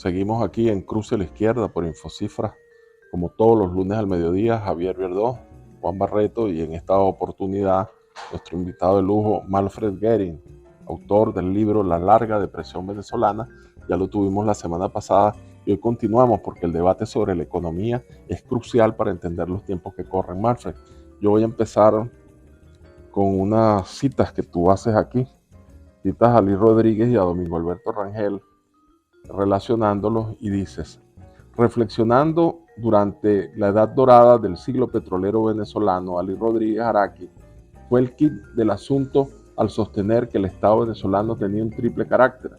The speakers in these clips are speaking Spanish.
Seguimos aquí en Cruce a la Izquierda por Infocifras, como todos los lunes al mediodía, Javier Verdó, Juan Barreto y en esta oportunidad nuestro invitado de lujo, Manfred Göring, autor del libro La larga depresión venezolana. Ya lo tuvimos la semana pasada y hoy continuamos porque el debate sobre la economía es crucial para entender los tiempos que corren. Manfred, yo voy a empezar con unas citas que tú haces aquí, citas a Luis Rodríguez y a Domingo Alberto Rangel, relacionándolos, y dices: reflexionando durante la edad dorada del siglo petrolero venezolano, Ali Rodríguez Araki fue el quid del asunto al sostener que el Estado venezolano tenía un triple carácter.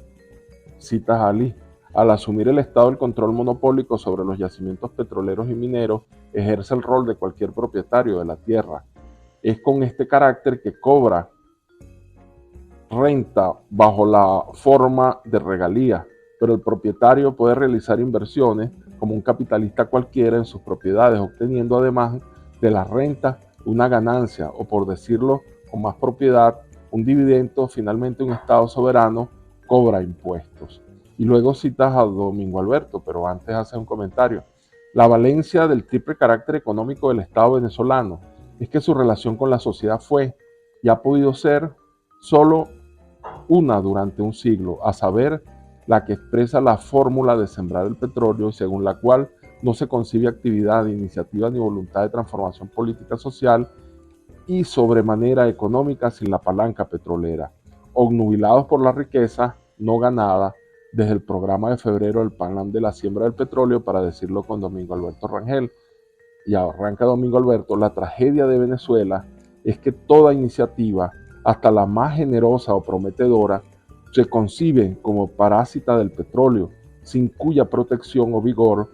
Citas a Ali: al asumir el Estado el control monopólico sobre los yacimientos petroleros y mineros, ejerce el rol de cualquier propietario de la tierra. Es con este carácter que cobra renta bajo la forma de regalías, pero el propietario puede realizar inversiones como un capitalista cualquiera en sus propiedades, obteniendo además de las rentas una ganancia, o por decirlo con más propiedad, un dividendo. Finalmente, un Estado soberano cobra impuestos. Y luego citas a Domingo Alberto, pero antes hace un comentario. La valencia del triple carácter económico del Estado venezolano es que su relación con la sociedad fue y ha podido ser solo una durante un siglo, a saber, la que expresa la fórmula de sembrar el petróleo, según la cual no se concibe actividad, iniciativa ni voluntad de transformación política social y sobremanera económica sin la palanca petrolera, obnubilados por la riqueza no ganada desde el programa de febrero del plan de la siembra del petróleo, para decirlo con Domingo Alberto Rangel. Y arranca Domingo Alberto: la tragedia de Venezuela es que toda iniciativa, hasta la más generosa o prometedora, se conciben como parásita del petróleo, sin cuya protección o vigor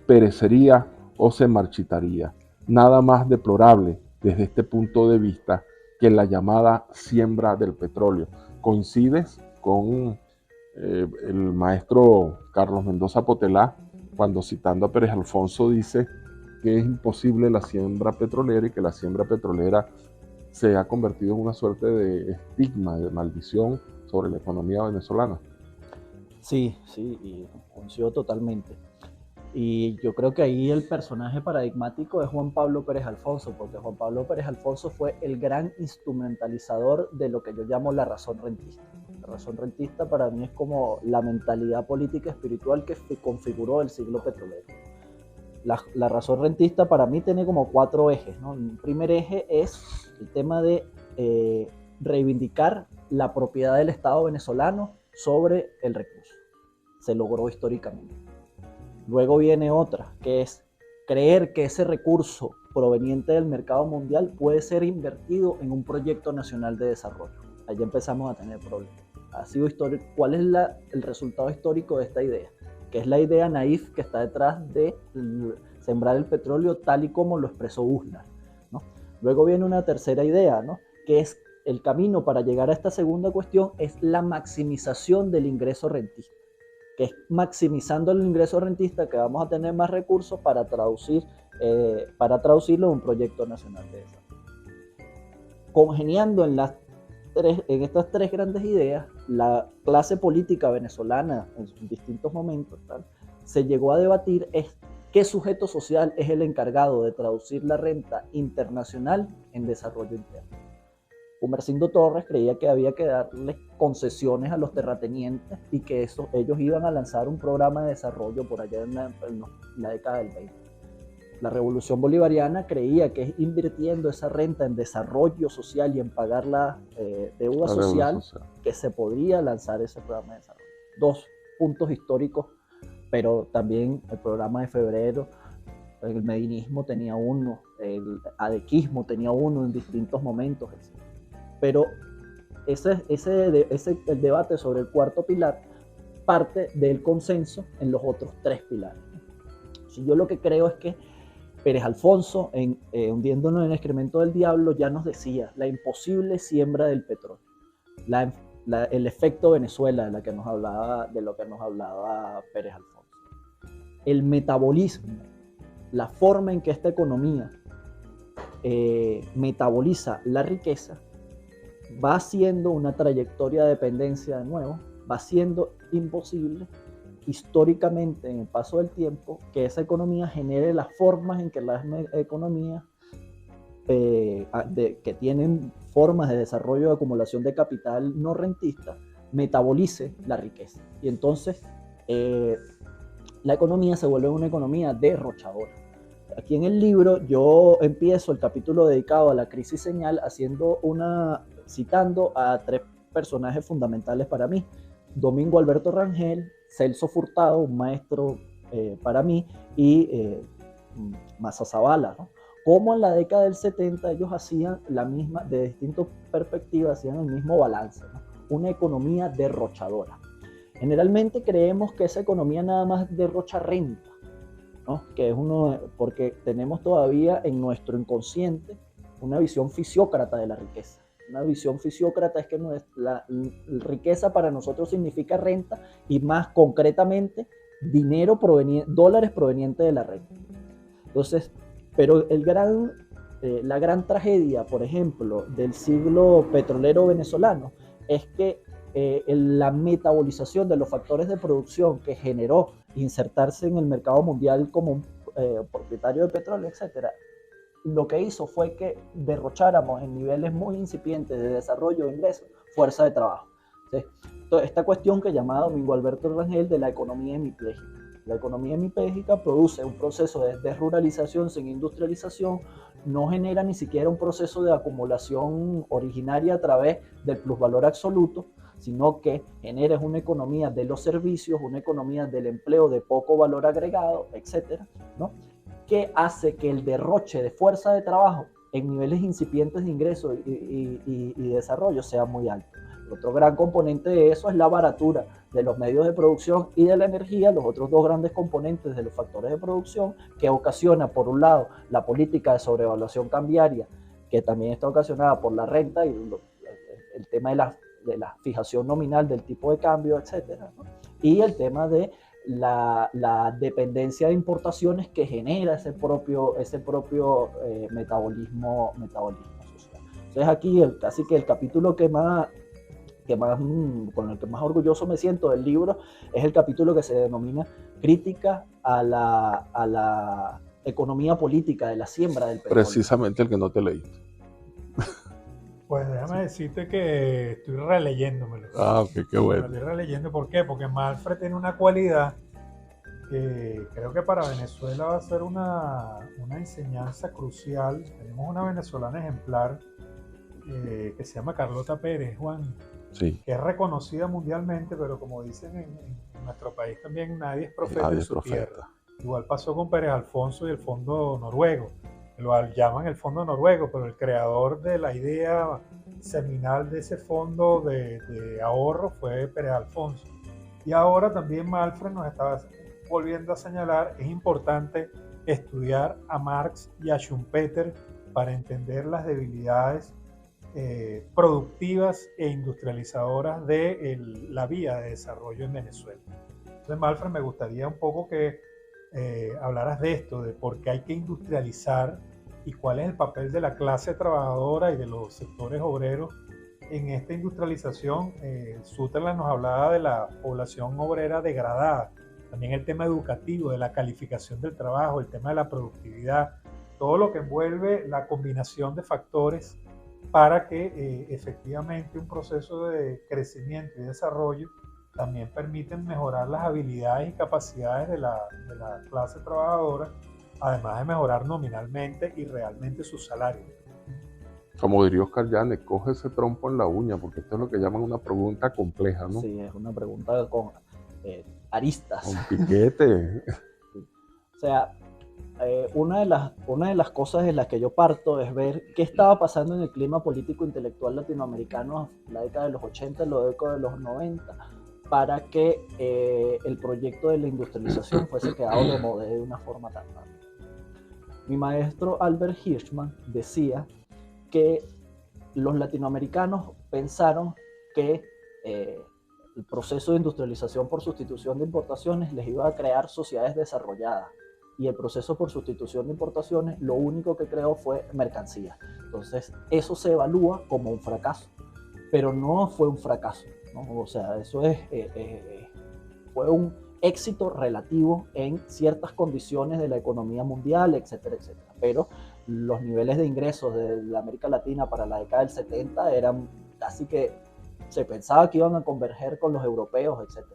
perecería o se marchitaría. Nada más deplorable desde este punto de vista que la llamada siembra del petróleo. ¿Coincides con el maestro Carlos Mendoza Potelá cuando, citando a Pérez Alfonso, dice que es imposible la siembra petrolera y que la siembra petrolera se ha convertido en una suerte de estigma, de maldición sobre la economía venezolana? Sí, sí, y coincido totalmente. Y yo creo que ahí el personaje paradigmático es Juan Pablo Pérez Alfonso, porque Juan Pablo Pérez Alfonso fue el gran instrumentalizador de lo que yo llamo la razón rentista. La razón rentista para mí es como la mentalidad política espiritual que configuró el siglo petrolero. La razón rentista para mí tiene como 4 ejes, ¿no? El primer eje es el tema de reivindicar la propiedad del Estado venezolano sobre el recurso. Se logró históricamente. Luego viene otra, que es creer que ese recurso proveniente del mercado mundial puede ser invertido en un proyecto nacional de desarrollo. Allí empezamos a tener problemas. Ha sido histórico. ¿Cuál es el resultado histórico de esta idea? Que es la idea naif que está detrás de sembrar el petróleo tal y como lo expresó Uslar, ¿no? Luego viene una tercera idea, ¿no? Que es el camino para llegar a esta segunda cuestión es la maximización del ingreso rentista, que es maximizando el ingreso rentista que vamos a tener más recursos para traducirlo en un proyecto nacional de desarrollo. Congeniando en estas 3 grandes ideas, la clase política venezolana en distintos momentos se llegó a debatir qué sujeto social es el encargado de traducir la renta internacional en desarrollo interno. Gumersindo Torres creía que había que darle concesiones a los terratenientes y que ellos iban a lanzar un programa de desarrollo por allá en la década del 20. La Revolución Bolivariana creía que invirtiendo esa renta en desarrollo social y en pagar la deuda social, que se podría lanzar ese programa de desarrollo. 2 puntos históricos, pero también el programa de febrero, el medinismo tenía uno, el adequismo tenía uno en distintos momentos, etc. Pero el debate sobre el cuarto pilar parte del consenso en los otros 3 pilares. Si yo lo que creo es que Pérez Alfonso, hundiéndonos en el excremento del diablo, ya nos decía la imposible siembra del petróleo, el efecto Venezuela de lo que nos hablaba Pérez Alfonso. El metabolismo, la forma en que esta economía metaboliza la riqueza, va haciendo una trayectoria de dependencia de nuevo, va siendo imposible históricamente en el paso del tiempo que esa economía genere las formas en que las economías que tienen formas de desarrollo de acumulación de capital no rentista metabolice la riqueza. Y entonces la economía se vuelve una economía derrochadora. Aquí en el libro yo empiezo el capítulo dedicado a la crisis señal citando a 3 personajes fundamentales para mí: Domingo Alberto Rangel, Celso Furtado, un maestro para mí, y Massa Zavala, ¿no? Como en la década del 70 ellos hacían la misma, de distintas perspectivas, hacían el mismo balance, ¿no? Una economía derrochadora. Generalmente creemos que esa economía nada más derrocha renta, ¿no? Que es porque tenemos todavía en nuestro inconsciente una visión fisiócrata de la riqueza. Una visión fisiócrata es que la riqueza para nosotros significa renta, y más concretamente dólares provenientes de la renta. Entonces, pero la gran tragedia, por ejemplo, del siglo petrolero venezolano es que la metabolización de los factores de producción que generó insertarse en el mercado mundial como un propietario de petróleo, etcétera, lo que hizo fue que derrocháramos en niveles muy incipientes de desarrollo de ingresos fuerza de trabajo. ¿Sí? Entonces, esta cuestión que llamaba Domingo Alberto Rangel de la economía hemipléjica. La economía hemipléjica produce un proceso de desruralización sin industrialización, no genera ni siquiera un proceso de acumulación originaria a través del plusvalor absoluto, sino que genera una economía de los servicios, una economía del empleo de poco valor agregado, etcétera, ¿no? Que hace que el derroche de fuerza de trabajo en niveles incipientes de ingreso y desarrollo sea muy alto. Otro gran componente de eso es la baratura de los medios de producción y de la energía, los otros 2 grandes componentes de los factores de producción, que ocasiona, por un lado, la política de sobrevaluación cambiaria, que también está ocasionada por la renta y el tema de la fijación nominal del tipo de cambio, etcétera, ¿no? Y el tema de la dependencia de importaciones que genera ese propio metabolismo social. Entonces aquí casi que el capítulo con el que más orgulloso me siento del libro es el capítulo que se denomina Crítica a la economía política de la siembra del petróleo. Precisamente el que no te leí. Pues déjame decirte que estoy releyéndomelo. Ah, ok, qué bueno. Estoy releyendo, ¿por qué? Porque Malfred tiene una cualidad que creo que para Venezuela va a ser una enseñanza crucial. Tenemos una venezolana ejemplar que se llama Carlota Pérez, Juan, sí, que es reconocida mundialmente, pero como dicen en nuestro país también, nadie es profeta en su tierra. Igual pasó con Pérez Alfonso y el Fondo Noruego. Lo llaman el Fondo Noruego, pero el creador de la idea seminal de ese fondo de ahorro fue Pérez Alfonso. Y ahora también Malfred nos estaba volviendo a señalar, es importante estudiar a Marx y a Schumpeter para entender las debilidades productivas e industrializadoras de la vía de desarrollo en Venezuela. Entonces, Malfred, me gustaría un poco que hablaras de esto, de por qué hay que industrializar y cuál es el papel de la clase trabajadora y de los sectores obreros en esta industrialización. Sutherland nos hablaba de la población obrera degradada, también el tema educativo, de la calificación del trabajo, el tema de la productividad, todo lo que envuelve la combinación de factores para que efectivamente un proceso de crecimiento y desarrollo también permiten mejorar las habilidades y capacidades de la clase trabajadora, además de mejorar nominalmente y realmente su salario. Como diría Oscar Llanes, coge ese trompo en la uña, porque esto es lo que llaman una pregunta compleja, ¿no? Sí, es una pregunta con aristas. Con piquete. O sea, una de las cosas de las que yo parto es ver qué estaba pasando en el clima político intelectual latinoamericano en la década de los 80, en la década de los 90, para que el proyecto de la industrialización fuese quedado de una forma tan rápida. Mi maestro Albert Hirschman decía que los latinoamericanos pensaron que el proceso de industrialización por sustitución de importaciones les iba a crear sociedades desarrolladas, y el proceso por sustitución de importaciones lo único que creó fue mercancía. Entonces eso se evalúa como un fracaso, pero no fue un fracaso, ¿no? O sea, eso fue éxito relativo en ciertas condiciones de la economía mundial, etcétera, etcétera. Pero los niveles de ingresos de la América Latina para la década del 70 eran casi que se pensaba que iban a converger con los europeos, etc.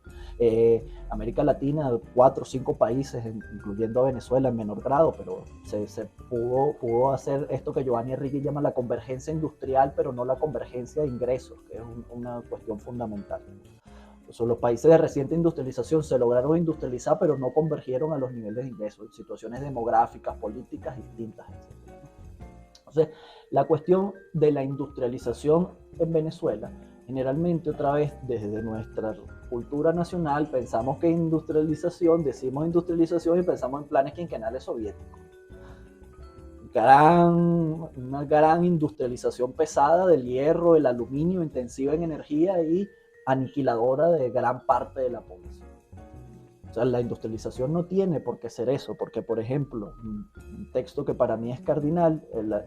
América Latina, 4 o 5 países, incluyendo Venezuela en menor grado, pero se pudo hacer esto que Giovanni Enrique llama la convergencia industrial, pero no la convergencia de ingresos, que es una cuestión fundamental. Entonces, los países de reciente industrialización se lograron industrializar, pero no convergieron a los niveles de ingresos, en situaciones demográficas, políticas distintas, etc. Entonces, la cuestión de la industrialización en Venezuela, generalmente otra vez desde nuestra cultura nacional pensamos que industrialización, decimos industrialización y pensamos en planes quinquenales soviéticos. Una gran industrialización pesada del hierro, el aluminio, intensiva en energía y aniquiladora de gran parte de la población. O sea, la industrialización no tiene por qué ser eso, porque, por ejemplo, un texto que para mí es cardinal, el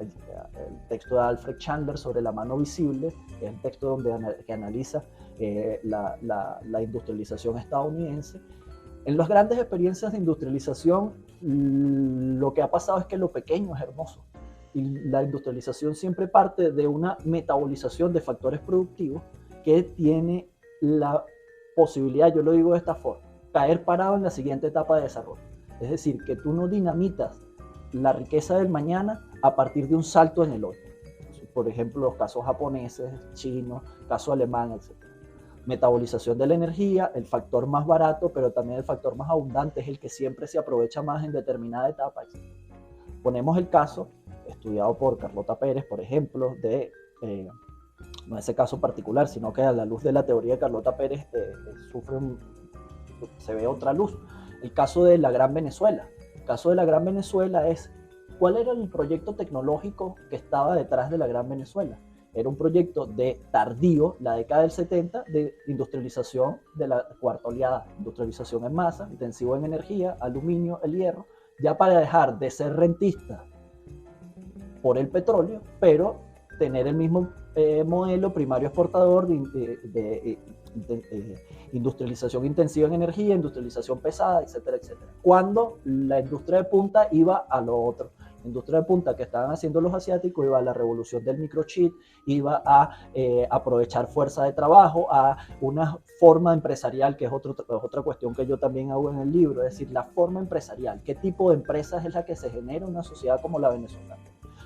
texto de Alfred Chandler sobre la mano visible, que es el texto que analiza la industrialización estadounidense. En las grandes experiencias de industrialización, lo que ha pasado es que lo pequeño es hermoso. Y la industrialización siempre parte de una metabolización de factores productivos que tiene la posibilidad, yo lo digo de esta forma, caer parado en la siguiente etapa de desarrollo. Es decir, que tú no dinamitas la riqueza del mañana a partir de un salto en el hoy. Por ejemplo, los casos japoneses, chinos, caso alemán, etc. Metabolización de la energía, el factor más barato, pero también el factor más abundante es el que siempre se aprovecha más en determinada etapa, etc. Ponemos el caso, estudiado por Carlota Pérez, por ejemplo, no ese caso particular, sino que a la luz de la teoría de Carlota Pérez se ve otra luz. El caso de la Gran Venezuela. El caso de la Gran Venezuela es, ¿cuál era el proyecto tecnológico que estaba detrás de la Gran Venezuela? Era un proyecto de tardío, la década del 70, de industrialización de la cuarta oleada, industrialización en masa, intensivo en energía, aluminio, el hierro, ya para dejar de ser rentista por el petróleo, pero tener el mismo modelo primario exportador de industrialización intensiva en energía, industrialización pesada, etcétera, etcétera. Cuando la industria de punta iba a lo otro. La industria de punta que estaban haciendo los asiáticos iba a la revolución del microchip, iba a aprovechar fuerza de trabajo, a una forma empresarial, que es otra cuestión que yo también hago en el libro, es decir, la forma empresarial. ¿Qué tipo de empresas es la que se genera en una sociedad como la venezolana?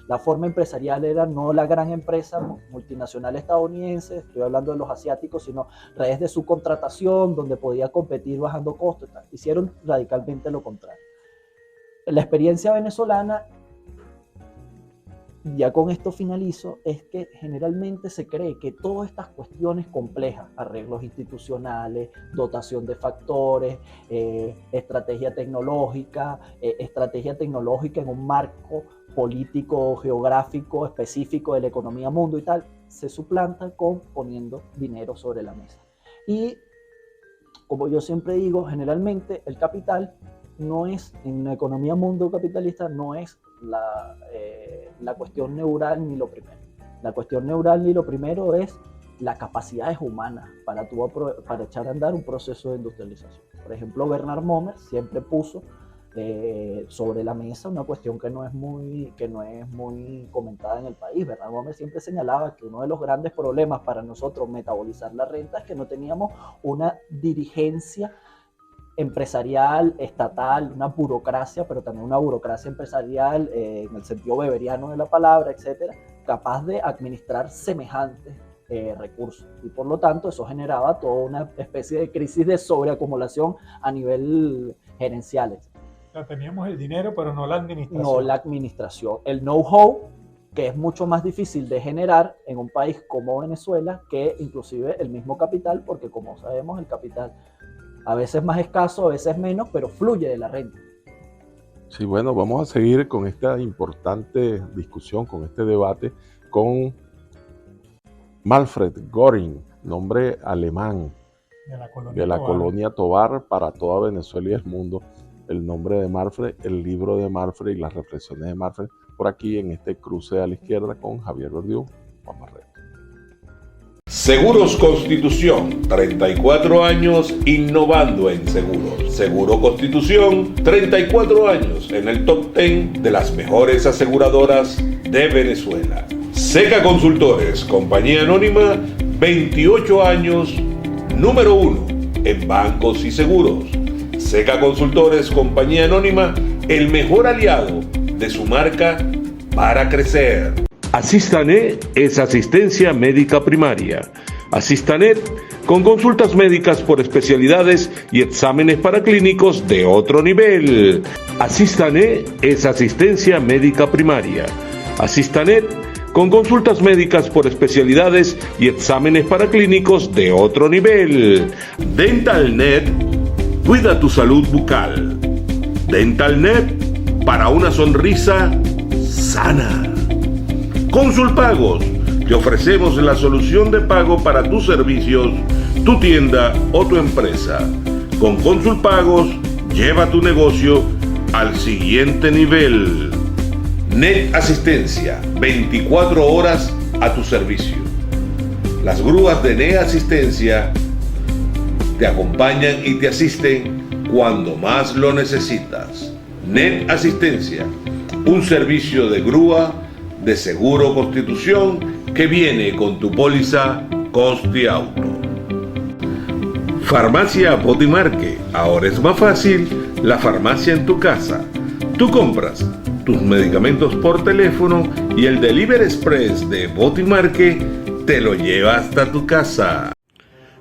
La forma empresarial era no la gran empresa multinacional estadounidense, estoy hablando de los asiáticos, sino redes de subcontratación donde podía competir bajando costos. Hicieron radicalmente lo contrario. La experiencia venezolana, ya con esto finalizo, es que generalmente se cree que todas estas cuestiones complejas, arreglos institucionales, dotación de factores, estrategia tecnológica en un marco político, geográfico, específico de la economía mundo y tal, se suplantan con poniendo dinero sobre la mesa. Y como yo siempre digo, generalmente el capital no es, en una economía mundo capitalista, no es la cuestión neural ni lo primero. La cuestión neural ni lo primero es las capacidades humanas para echar a andar un proceso de industrialización. Por ejemplo, Bernard Momer siempre puso sobre la mesa una cuestión que no es muy comentada en el país. Bernard Momer siempre señalaba que uno de los grandes problemas para nosotros metabolizar la renta es que no teníamos una dirigencia empresarial, estatal, una burocracia, pero también una burocracia empresarial en el sentido weberiano de la palabra, etcétera, capaz de administrar semejantes recursos. Y por lo tanto eso generaba toda una especie de crisis de sobreacumulación a nivel gerencial. O sea, teníamos el dinero, pero no la administración. No la administración. El know-how, que es mucho más difícil de generar en un país como Venezuela que inclusive el mismo capital, porque como sabemos el capital a veces más escaso, a veces menos, pero fluye de la renta. Sí, bueno, vamos a seguir con esta importante discusión, con este debate, con Manfred Göring, nombre alemán de la colonia Tovar para toda Venezuela y el mundo. El nombre de Manfred, el libro de Manfred y las reflexiones de Manfred, por aquí en este cruce a la izquierda con Javier Verdiú. Vamos a ver. Seguros Constitución, 34 años innovando en seguros. Seguro Constitución, 34 años en el top 10 de las mejores aseguradoras de Venezuela. Seca Consultores, compañía anónima, 28 años, número 1 en bancos y seguros. Seca Consultores, compañía anónima, el mejor aliado de su marca para crecer. Asistanet es asistencia médica primaria. Asistanet con consultas médicas por especialidades y exámenes paraclínicos de otro nivel. Asistanet es asistencia médica primaria. Asistanet con consultas médicas por especialidades y exámenes paraclínicos de otro nivel. DentalNet, cuida tu salud bucal. DentalNet, para una sonrisa sana. Consulpagos, te ofrecemos la solución de pago para tus servicios, tu tienda o tu empresa. Con Consulpagos, lleva tu negocio al siguiente nivel. Net Asistencia, 24 horas a tu servicio. Las grúas de Net Asistencia te acompañan y te asisten cuando más lo necesitas. Net Asistencia, un servicio de grúa de Seguro Constitución que viene con tu póliza Consti Auto. Farmacia Botimarque, ahora es más fácil la farmacia en tu casa. Tú compras tus medicamentos por teléfono y el Delivery Express de Botimarque te lo lleva hasta tu casa.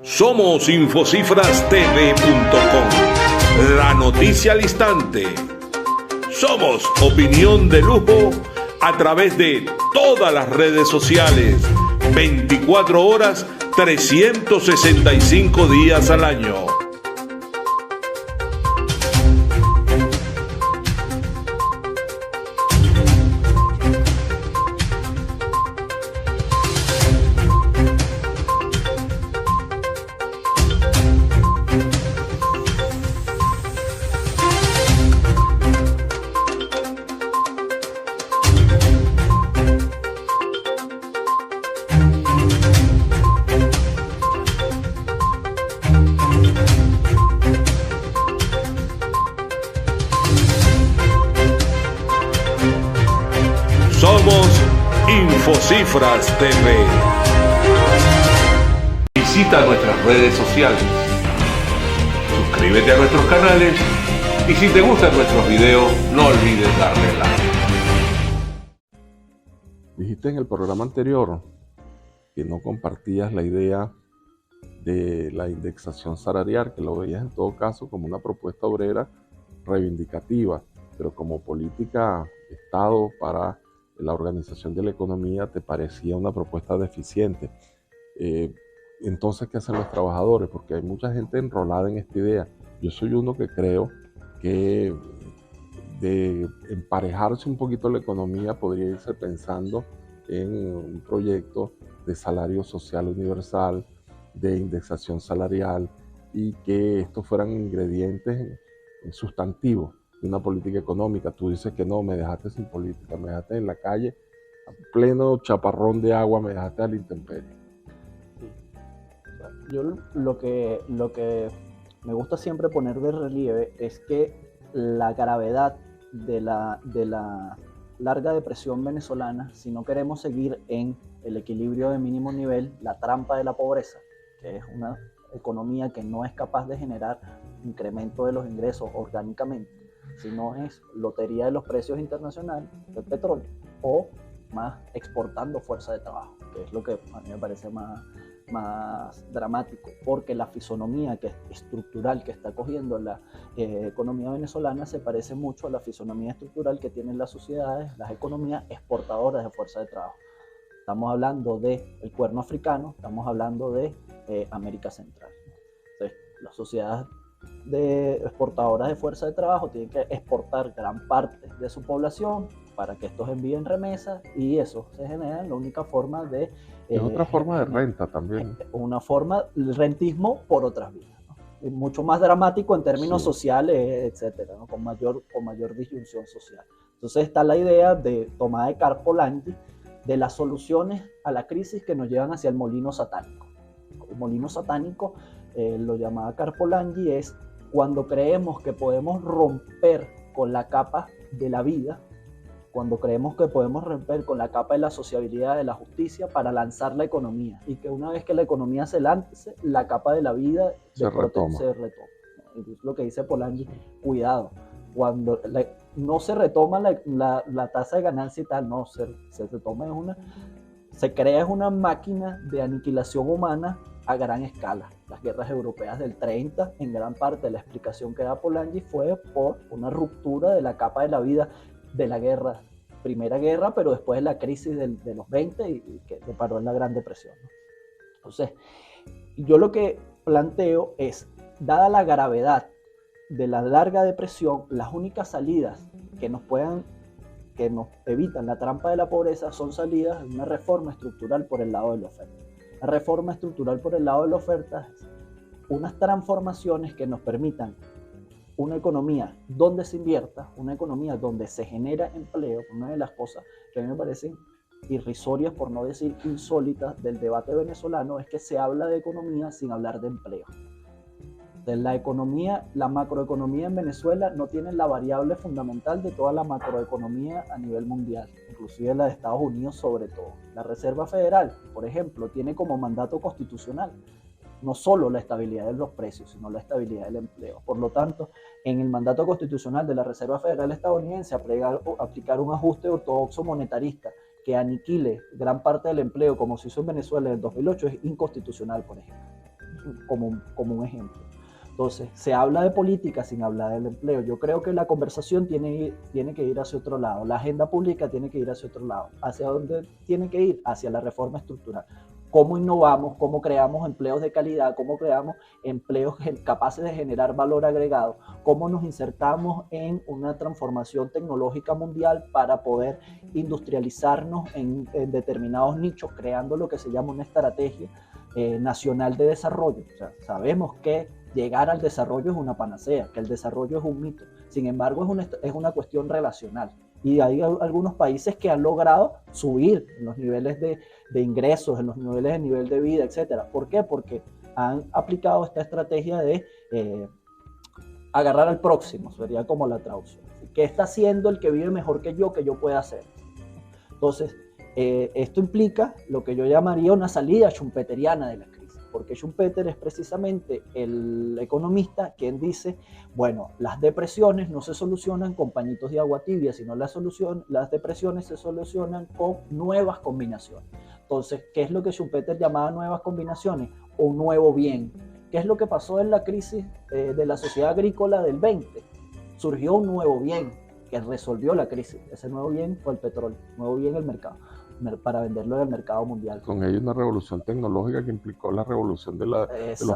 Somos infocifrastv.com, la noticia al instante. Somos opinión de lujo a través de todas las redes sociales, 24 horas, 365 días al año. Somos Infocifras TV. Visita nuestras redes sociales. Suscríbete a nuestros canales y si te gustan nuestros videos, no olvides darle like. Dijiste en el programa anterior que no compartías la idea de la indexación salarial, que lo veías en todo caso como una propuesta obrera reivindicativa, pero como política de Estado para la organización de la economía te parecía una propuesta deficiente. Entonces, ¿qué hacen los trabajadores? Porque hay mucha gente enrolada en esta idea. Yo soy uno que creo que de emparejarse un poquito la economía podría irse pensando en un proyecto de salario social universal, de indexación salarial, y que estos fueran ingredientes sustantivos de una política económica. Tú dices que no, me dejaste sin política, me dejaste en la calle, a pleno chaparrón de agua, me dejaste a la intemperie. Yo lo que me gusta siempre poner de relieve es que la gravedad de la larga depresión venezolana, si no queremos seguir en el equilibrio de mínimo nivel, la trampa de la pobreza, que es una economía que no es capaz de generar incremento de los ingresos orgánicamente, sino es lotería de los precios internacionales del petróleo o más exportando fuerza de trabajo, que es lo que a mí me parece más dramático, porque la fisonomía que es estructural que está cogiendo la economía venezolana se parece mucho a la fisonomía estructural que tienen las sociedades, las economías exportadoras de fuerza de trabajo. Estamos hablando del cuerno africano, estamos hablando de América Central. Entonces, las sociedades exportadoras de fuerza de trabajo tienen que exportar gran parte de su población para que estos envíen remesas, y eso se genera en la única forma de... Es otra forma de renta también. Una forma, el rentismo por otras vías, ¿no? Mucho más dramático en términos sociales, etcétera, ¿no? con mayor disyunción social. Entonces está la idea de tomada de Karpolandi de las soluciones a la crisis que nos llevan hacia el molino satánico. molino satánico, lo llamaba Carpolanyi, es cuando creemos que podemos romper con la capa de la vida, cuando creemos que podemos romper con la capa de la sociabilidad, de la justicia, para lanzar la economía, y que una vez que la economía se lance, la capa de la vida se retoma. Es lo que dice Polanyi, cuidado, cuando no se retoma la tasa de ganancia y tal, no, se retoma, se crea una máquina de aniquilación humana a gran escala. Las guerras europeas del 30, en gran parte la explicación que da Polanyi fue por una ruptura de la capa de la vida de la guerra, primera guerra, pero después de la crisis de los 20 y que deparó en la Gran Depresión, ¿no? Entonces, yo lo que planteo es, dada la gravedad de la larga depresión, las únicas salidas que nos evitan la trampa de la pobreza son salidas de una reforma estructural por el lado de la oferta. La reforma estructural por el lado de la oferta es unas transformaciones que nos permitan una economía donde se invierta, una economía donde se genera empleo. Una de las cosas que a mí me parecen irrisorias, por no decir insólitas, del debate venezolano es que se habla de economía sin hablar de empleo. De la economía, la macroeconomía en Venezuela no tiene la variable fundamental de toda la macroeconomía a nivel mundial, inclusive la de Estados Unidos sobre todo. La Reserva Federal, por ejemplo, tiene como mandato constitucional no solo la estabilidad de los precios, sino la estabilidad del empleo. Por lo tanto, en el mandato constitucional de la Reserva Federal estadounidense, aplicar un ajuste ortodoxo monetarista que aniquile gran parte del empleo, como se hizo en Venezuela en el 2008, es inconstitucional, por ejemplo, como un ejemplo. Entonces, se habla de política sin hablar del empleo. Yo creo que la conversación tiene que ir hacia otro lado. La agenda pública tiene que ir hacia otro lado. ¿Hacia dónde tiene que ir? Hacia la reforma estructural. Cómo innovamos, cómo creamos empleos de calidad, cómo creamos empleos capaces de generar valor agregado, cómo nos insertamos en una transformación tecnológica mundial para poder industrializarnos en determinados nichos, creando lo que se llama una estrategia nacional de desarrollo. O sea, sabemos que llegar al desarrollo es una panacea, que el desarrollo es un mito. Sin embargo, es una cuestión relacional. Y hay algunos países que han logrado subir en los niveles de ingresos, en los nivel de vida, etc. ¿Por qué? Porque han aplicado esta estrategia de agarrar al próximo, sería como la traducción. ¿Qué está haciendo el que vive mejor que yo pueda hacer? Entonces, esto implica lo que yo llamaría una salida schumpeteriana de la crisis, porque Schumpeter es precisamente el economista quien dice, bueno, las depresiones no se solucionan con pañitos de agua tibia, sino las depresiones se solucionan con nuevas combinaciones. Entonces, ¿qué es lo que Schumpeter llamaba nuevas combinaciones? Un nuevo bien. ¿Qué es lo que pasó en la crisis de la sociedad agrícola del 20? Surgió un nuevo bien que resolvió la crisis. Ese nuevo bien fue el petróleo, nuevo bien el mercado, para venderlo en el mercado mundial. Con ello una revolución tecnológica que implicó la revolución de los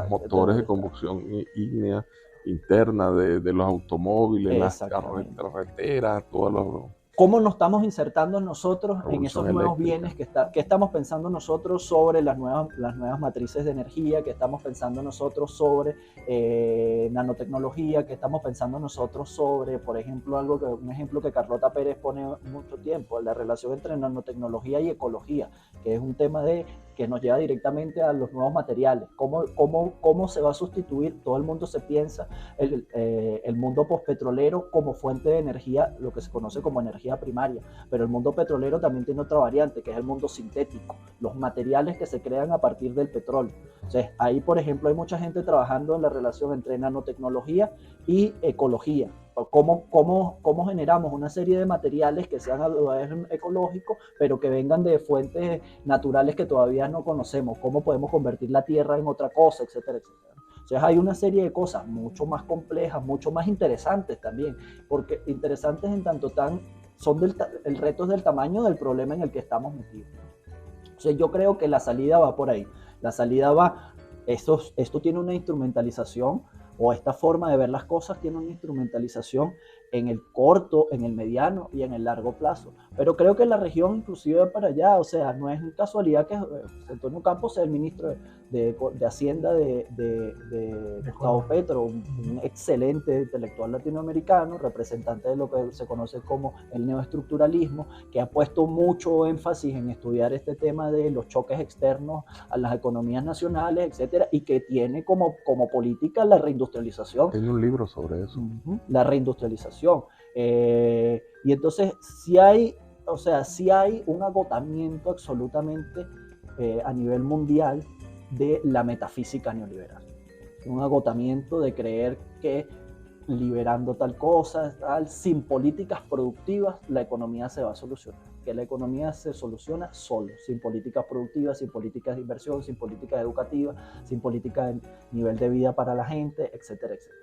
motores de combustión ígnea interna, de los automóviles, las carreteras, todos los... ¿Cómo nos estamos insertando nosotros en esos nuevos bienes? ¿Qué estamos pensando nosotros sobre las nuevas matrices de energía? ¿Qué estamos pensando nosotros sobre nanotecnología? ¿Qué estamos pensando nosotros sobre, por ejemplo, un ejemplo que Carlota Pérez pone mucho tiempo, la relación entre nanotecnología y ecología, que es un tema que nos lleva directamente a los nuevos materiales? ¿Cómo se va a sustituir? Todo el mundo se piensa el mundo postpetrolero como fuente de energía, lo que se conoce como energía primaria, pero el mundo petrolero también tiene otra variante, que es el mundo sintético, los materiales que se crean a partir del petróleo. Entonces, ahí, por ejemplo, hay mucha gente trabajando en la relación entre nanotecnología y ecología. ¿Cómo generamos una serie de materiales que sean ecológicos, pero que vengan de fuentes naturales que todavía no conocemos? ¿Cómo podemos convertir la tierra en otra cosa, etcétera, etcétera? Entonces hay una serie de cosas mucho más complejas, mucho más interesantes también, porque interesantes en tanto son el reto es del tamaño del problema en el que estamos metidos. Entonces yo creo que la salida va por ahí. La salida va, esto tiene una instrumentalización, o esta forma de ver las cosas tiene una instrumentalización en el corto, en el mediano y en el largo plazo. Pero creo que la región inclusive va para allá, o sea, no es casualidad que Antonio Campos sea el ministro de Hacienda de Gustavo Petro, un excelente intelectual latinoamericano, representante de lo que se conoce como el neoestructuralismo, que ha puesto mucho énfasis en estudiar este tema de los choques externos a las economías nacionales, etcétera, y que tiene como política la reindustrialización. Tiene un libro sobre eso. La reindustrialización. Y entonces sí hay un agotamiento absolutamente a nivel mundial de la metafísica neoliberal. Un agotamiento de creer que liberando tal cosa, sin políticas productivas, la economía se va a solucionar. Que la economía se soluciona solo, sin políticas productivas, sin políticas de inversión, sin políticas educativas, sin políticas de nivel de vida para la gente, etcétera, etcétera.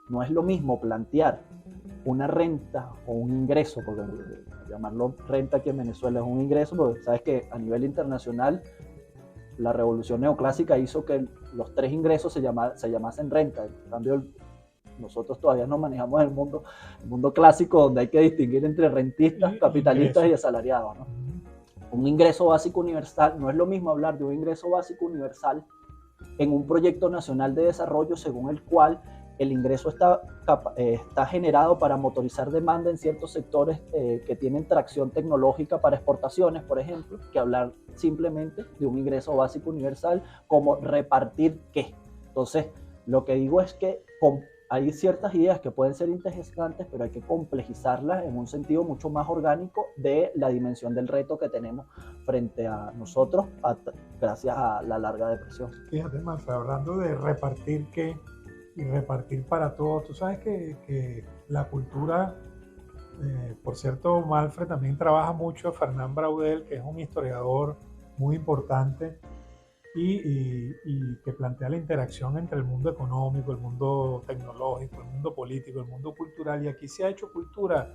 No es lo mismo plantear una renta o un ingreso, porque llamarlo renta aquí en Venezuela es un ingreso, porque sabes que a nivel internacional la revolución neoclásica hizo que los 3 ingresos se llamasen renta. En cambio, nosotros todavía no manejamos el mundo clásico, donde hay que distinguir entre rentistas, capitalistas y asalariados, ¿no? Un ingreso básico universal, no es lo mismo hablar de un ingreso básico universal en un proyecto nacional de desarrollo según el cual el ingreso está generado para motorizar demanda en ciertos sectores que tienen tracción tecnológica para exportaciones, por ejemplo, que hablar simplemente de un ingreso básico universal como repartir qué. Entonces, lo que digo es que hay ciertas ideas que pueden ser interesantes, pero hay que complejizarlas en un sentido mucho más orgánico de la dimensión del reto que tenemos frente a nosotros gracias a la larga depresión. Fíjate, Manfred, hablando de repartir qué y repartir para todos, tú sabes que la cultura, por cierto, Manfred también trabaja mucho, Fernán Braudel, que es un historiador muy importante, y que plantea la interacción entre el mundo económico, el mundo tecnológico, el mundo político, el mundo cultural, y aquí se han hecho cultura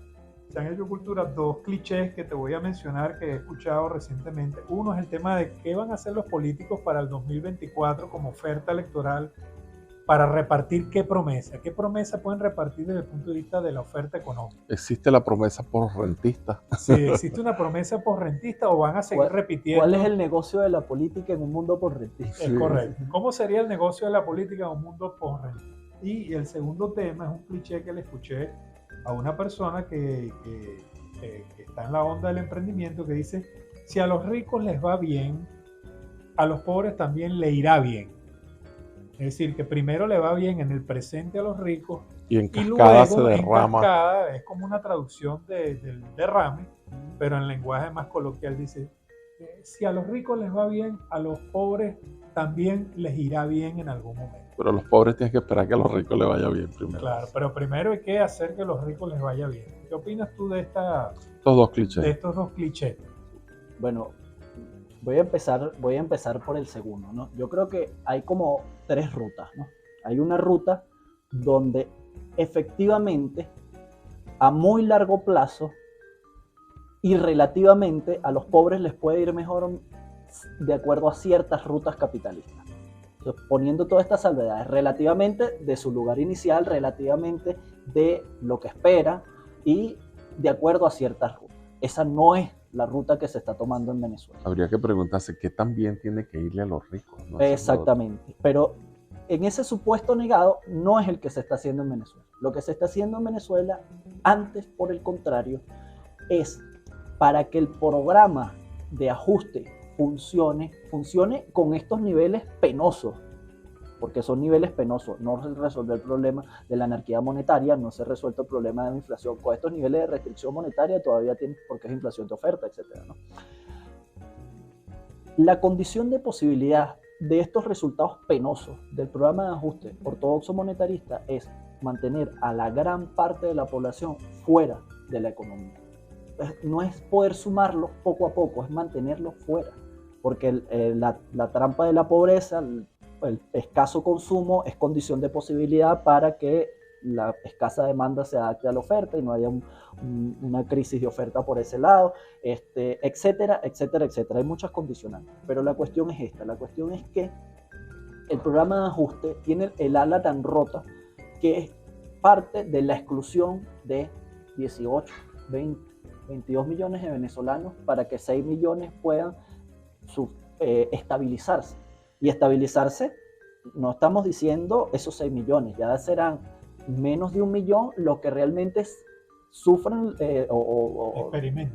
2 clichés que te voy a mencionar que he escuchado recientemente. Uno es el tema de qué van a hacer los políticos para el 2024 como oferta electoral para repartir qué promesa pueden repartir desde el punto de vista de la oferta económica. ¿Existe la promesa por rentista? Sí, ¿existe una promesa por rentista o van a seguir repitiendo? ¿Cuál es el negocio de la política en un mundo por rentista? Es correcto. ¿Cómo sería el negocio de la política en un mundo por rentista? Y el segundo tema es un cliché que le escuché a una persona que está en la onda del emprendimiento, que dice, si a los ricos les va bien, a los pobres también le irá bien. Es decir, que primero le va bien en el presente a los ricos y en cascada se derrama. En cascada, es como una traducción del derrame, pero en lenguaje más coloquial dice, si a los ricos les va bien, a los pobres también les irá bien en algún momento. Pero los pobres tienen que esperar que a los ricos les vaya bien primero. Claro, pero primero hay que hacer que a los ricos les vaya bien. ¿Qué opinas tú de estos 2 clichés? De estos 2 clichés. Bueno, voy a empezar por el segundo, ¿no? Yo creo que hay como 3 rutas, ¿no? Hay una ruta donde efectivamente a muy largo plazo y relativamente a los pobres les puede ir mejor de acuerdo a ciertas rutas capitalistas. Entonces, poniendo todas estas salvedades relativamente de su lugar inicial, relativamente de lo que espera y de acuerdo a ciertas rutas. Esa no es la ruta que se está tomando en Venezuela. Habría que preguntarse qué tan bien tiene que irle a los ricos, ¿no? Exactamente, pero en ese supuesto negado no es el que se está haciendo en Venezuela. Lo que se está haciendo en Venezuela, antes por el contrario, es para que el programa de ajuste funcione con estos niveles penosos, porque son niveles penosos. No se resuelve el problema de la anarquía monetaria, no se resuelve el problema de la inflación. Con estos niveles de restricción monetaria todavía tiene, porque es inflación de oferta, etcétera, ¿no? La condición de posibilidad de estos resultados penosos del programa de ajuste ortodoxo monetarista es mantener a la gran parte de la población fuera de la economía. No es poder sumarlos poco a poco, es mantenerlos fuera, porque la trampa de la pobreza, el escaso consumo es condición de posibilidad para que la escasa demanda se adapte a la oferta y no haya una crisis de oferta por ese lado, etcétera, etcétera, etcétera. Hay muchas condicionantes, pero la cuestión es esta, la cuestión es que el programa de ajuste tiene el ala tan rota que parte de la exclusión de 18, 20, 22 millones de venezolanos para que 6 millones puedan estabilizarse. Y estabilizarse, no estamos diciendo esos 6 millones, ya serán menos de 1 millón los que realmente sufran o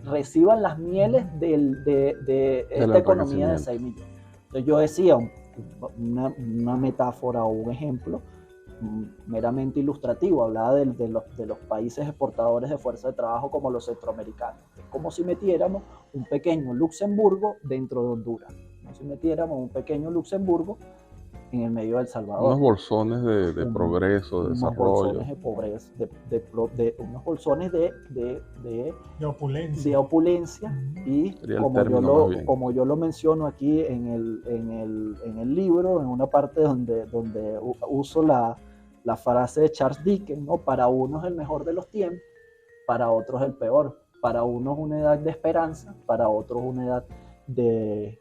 reciban las mieles de esta economía de 6 millones. Entonces yo decía, una metáfora o un ejemplo meramente ilustrativo, hablaba de los países exportadores de fuerza de trabajo como los centroamericanos. Es como si metiéramos un pequeño Luxemburgo dentro de Honduras, como si metiéramos un pequeño Luxemburgo en el medio de El Salvador. Unos bolsones de progreso, de desarrollo. Bolsones de pobreza, unos bolsones de opulencia. Y como yo lo menciono aquí en el libro, en una parte donde uso la frase de Charles Dickens, ¿no? Para unos el mejor de los tiempos, para otros el peor. Para unos una edad de esperanza, para otros una edad de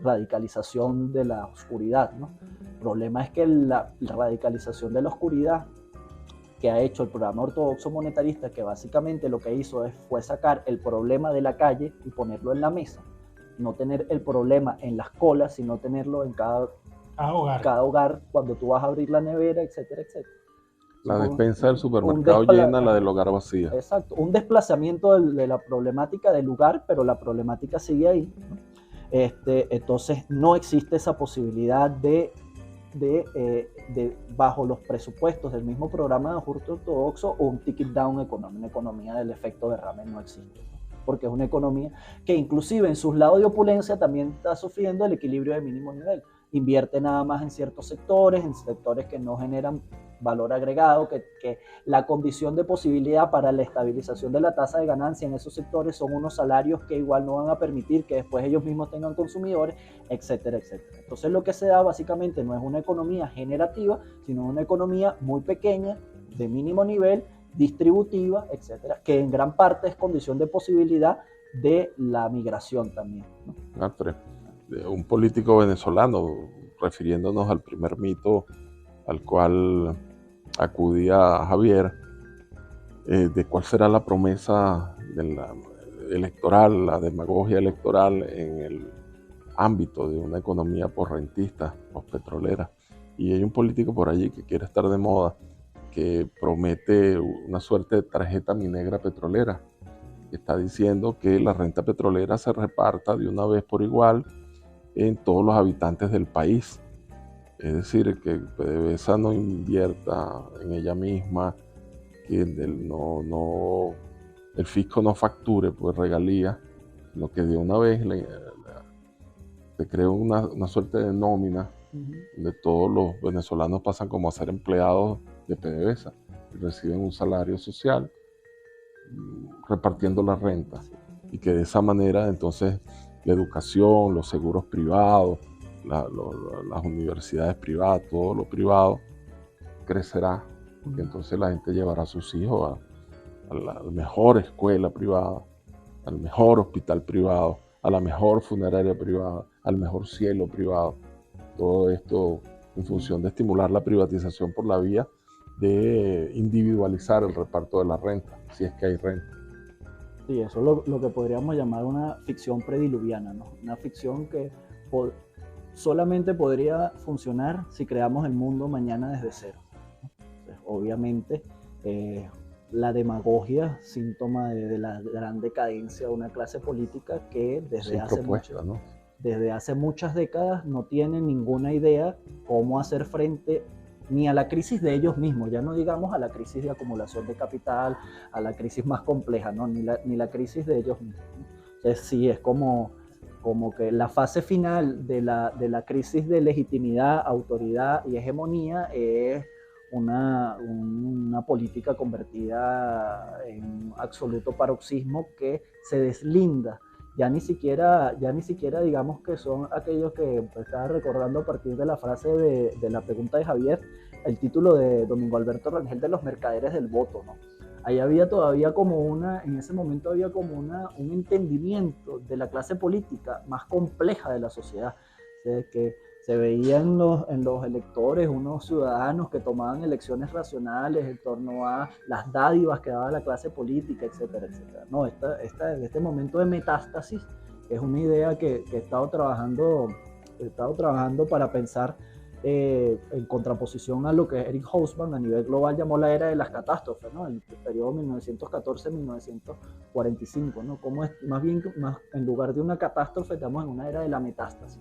radicalización de la oscuridad, ¿no? El problema es que la radicalización de la oscuridad que ha hecho el programa ortodoxo monetarista, que básicamente lo que hizo fue sacar el problema de la calle y ponerlo en la mesa, no tener el problema en las colas, sino tenerlo en cada hogar cuando tú vas a abrir la nevera, etcétera, etcétera. La despensa del supermercado llena, la del hogar vacía. Exacto, un desplazamiento de la problemática del lugar, pero la problemática sigue ahí, ¿no? Entonces no existe esa posibilidad de bajo los presupuestos del mismo programa de ajuste ortodoxo o un ticket down economy, una economía del efecto derrame no existe, ¿no? Porque es una economía que inclusive en sus lados de opulencia también está sufriendo el equilibrio de mínimo nivel. Invierte nada más en ciertos sectores, que no generan valor agregado, que la condición de posibilidad para la estabilización de la tasa de ganancia en esos sectores son unos salarios que igual no van a permitir que después ellos mismos tengan consumidores, etcétera, etcétera. Entonces lo que se da básicamente no es una economía generativa, sino una economía muy pequeña, de mínimo nivel, distributiva, etcétera, que en gran parte es condición de posibilidad de la migración también, ¿no? Un político venezolano, refiriéndonos al primer mito al cual acudía Javier, de cuál será la promesa electoral, la demagogia electoral en el ámbito de una economía posrentista, pospetrolera. Y hay un político por allí que quiere estar de moda, que promete una suerte de tarjeta minegra petrolera, que está diciendo que la renta petrolera se reparta de una vez por igual en todos los habitantes del país. Es decir, que PDVSA no invierta en ella misma, que el fisco no facture pues regalías, sino que de una vez se creó una suerte de nómina, donde todos los venezolanos pasan como a ser empleados de PDVSA y reciben un salario social repartiendo la renta, y que de esa manera entonces la educación, los seguros privados, las universidades privadas, todo lo privado crecerá, porque entonces la gente llevará a sus hijos a la mejor escuela privada, al mejor hospital privado, a la mejor funeraria privada, al mejor cielo privado. Todo esto en función de estimular la privatización por la vía de individualizar el reparto de la renta, si es que hay renta. Sí, eso es lo que podríamos llamar una ficción prediluviana, ¿no? Una ficción que solamente podría funcionar si creamos el mundo mañana desde cero. Entonces, obviamente, la demagogia, síntoma de la gran decadencia de una clase política que desde hace muchas décadas no tiene ninguna idea cómo hacer frente ni a la crisis de ellos mismos, ya no digamos a la crisis de acumulación de capital, a la crisis más compleja, ¿no? ni la crisis de ellos mismos, ¿no? Entonces sí, es como que la fase final de la crisis de legitimidad, autoridad y hegemonía es una política convertida en un absoluto paroxismo que se deslinda. Ya ni siquiera digamos que son aquellos que estaba recordando a partir de la frase de la pregunta de Javier, el título de Domingo Alberto Rangel de Los mercaderes del voto, ¿no? Ahí había todavía en ese momento había como un entendimiento de la clase política más compleja de la sociedad, que Se veía en los electores unos ciudadanos que tomaban elecciones racionales en torno a las dádivas que daba la clase política, etcétera, etcétera. No, este momento de metástasis es una idea que he estado trabajando para pensar en contraposición a lo que Eric Hobsbawm a nivel global llamó la era de las catástrofes, ¿no? El periodo 1914-1945, ¿no? Cómo es, más en lugar de una catástrofe estamos en una era de la metástasis.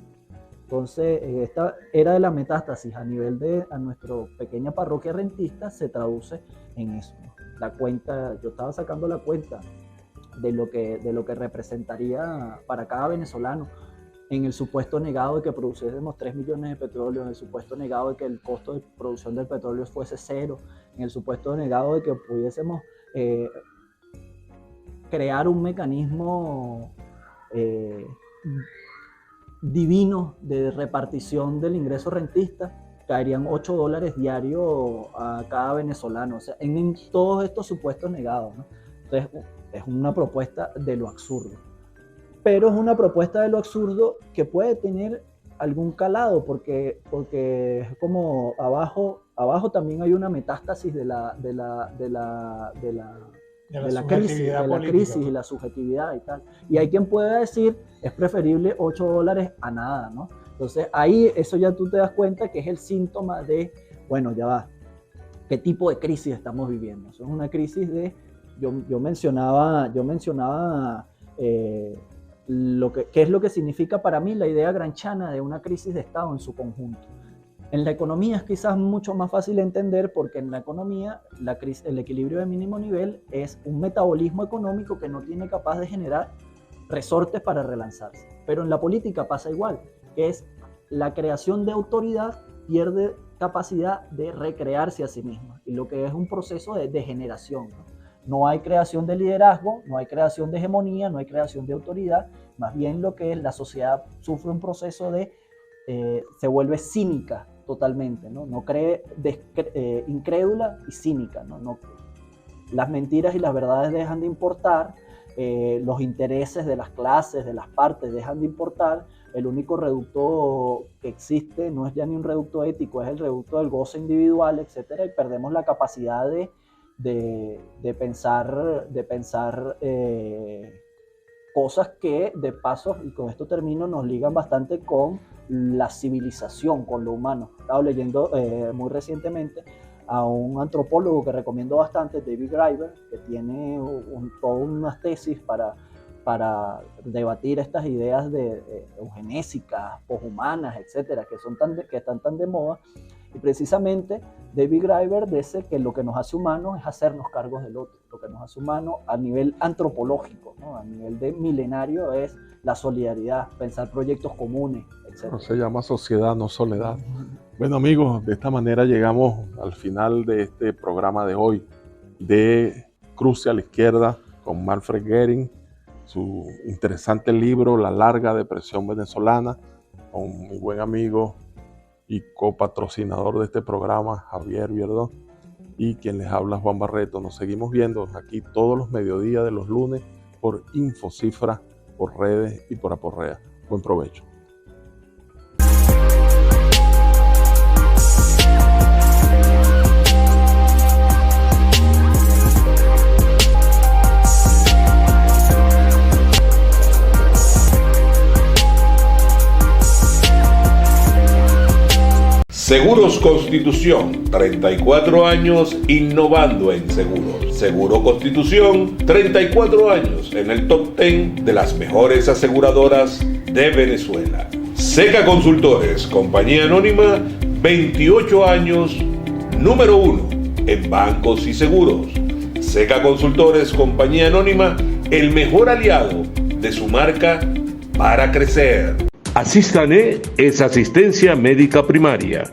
Entonces, esta era de la metástasis a nivel a nuestra pequeña parroquia rentista se traduce en eso, ¿no? La cuenta, yo estaba sacando la cuenta de lo que representaría para cada venezolano en el supuesto negado de que produciésemos 3 millones de petróleo, en el supuesto negado de que el costo de producción del petróleo fuese cero, en el supuesto negado de que pudiésemos crear un mecanismo divino de repartición del ingreso rentista, caerían $8 diarios a cada venezolano, o sea, en todos estos supuestos negados, ¿no? Entonces, es una propuesta de lo absurdo. Pero es una propuesta de lo absurdo que puede tener algún calado, porque es como abajo también hay una metástasis de la crisis y la subjetividad y tal. Y hay quien pueda decir, es preferible $8 a nada, ¿no? Entonces ahí eso ya tú te das cuenta que es el síntoma de, bueno, ya va, ¿qué tipo de crisis estamos viviendo? Eso es una crisis de, yo mencionaba qué es lo que significa para mí la idea gramsciana de una crisis de Estado en su conjunto. En la economía es quizás mucho más fácil de entender porque en la economía el equilibrio de mínimo nivel es un metabolismo económico que no tiene capaz de generar resortes para relanzarse. Pero en la política pasa igual, que es la creación de autoridad pierde capacidad de recrearse a sí misma y lo que es un proceso de degeneración, ¿no? No hay creación de liderazgo, no hay creación de hegemonía, no hay creación de autoridad, más bien lo que es la sociedad sufre un proceso de, se vuelve cínica totalmente, ¿no? Incrédula y cínica, ¿no? Las mentiras y las verdades dejan de importar, los intereses de las clases, de las partes dejan de importar, el único reducto que existe no es ya ni un reducto ético, es el reducto del goce individual, etcétera, y perdemos la capacidad de pensar cosas que de paso, y con esto termino, nos ligan bastante con la civilización, con lo humano. Estaba leyendo muy recientemente a un antropólogo que recomiendo bastante, David Graeber, que tiene todas unas tesis para debatir estas ideas de eugenésicas, poshumanas, etcétera, que están tan de moda. Y precisamente David Graeber dice que lo que nos hace humanos es hacernos cargos del otro. Lo que nos hace humanos a nivel antropológico, ¿no? A nivel de milenario es la solidaridad, pensar proyectos comunes, etc. Se llama sociedad, no soledad. Bueno amigos, de esta manera llegamos al final de este programa de hoy de Cruce a la Izquierda con Manfred Göring, su interesante libro La larga depresión venezolana, con mi buen amigo y copatrocinador de este programa, Javier Vierdó, y quien les habla, Juan Barreto. Nos seguimos viendo aquí todos los mediodías de los lunes por Infocifra, por redes y por Aporrea. Buen provecho. Seguros Constitución, 34 años innovando en seguros. Seguro Constitución, 34 años en el top 10 de las mejores aseguradoras de Venezuela. Seca Consultores, compañía anónima, 28 años, número 1 en bancos y seguros. Seca Consultores, compañía anónima, el mejor aliado de su marca para crecer. Asistanet es asistencia médica primaria.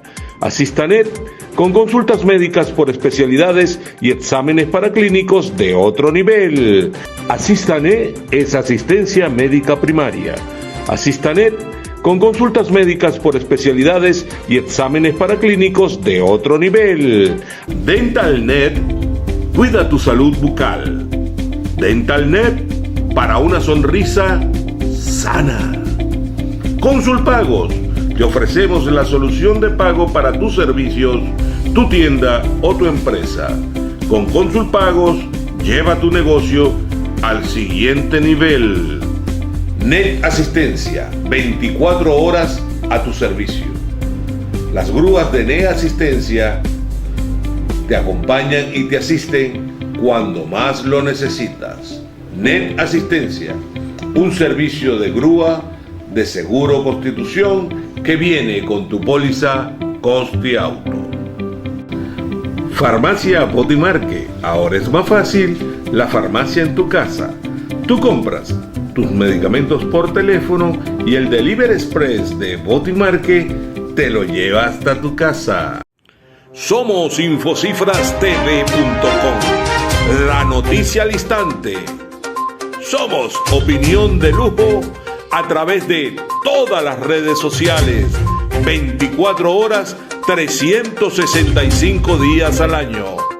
Asistanet con consultas médicas por especialidades y exámenes paraclínicos de otro nivel. Asistanet es asistencia médica primaria. Asistanet con consultas médicas por especialidades y exámenes paraclínicos de otro nivel. DentalNet, cuida tu salud bucal. DentalNet, para una sonrisa sana. Consulpagos, te ofrecemos la solución de pago para tus servicios, tu tienda o tu empresa. Con Consulpagos, lleva tu negocio al siguiente nivel. Net Asistencia, 24 horas a tu servicio. Las grúas de Net Asistencia te acompañan y te asisten cuando más lo necesitas. Net Asistencia, un servicio de grúa de Seguro Constitución que viene con tu póliza Constiauto. Farmacia Botimarque, ahora es más fácil la farmacia en tu casa. Tú compras tus medicamentos por teléfono y el Delivery Express de Botimarque te lo lleva hasta tu casa. Somos infocifrastv.com, la noticia al instante. Somos opinión de lujo a través de todas las redes sociales, 24 horas, 365 días al año.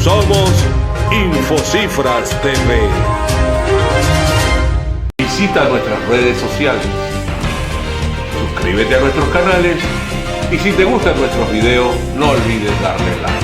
Somos Infocifras TV. Visita nuestras redes sociales. Suscríbete a nuestros canales y si te gustan nuestros videos, no olvides darle like.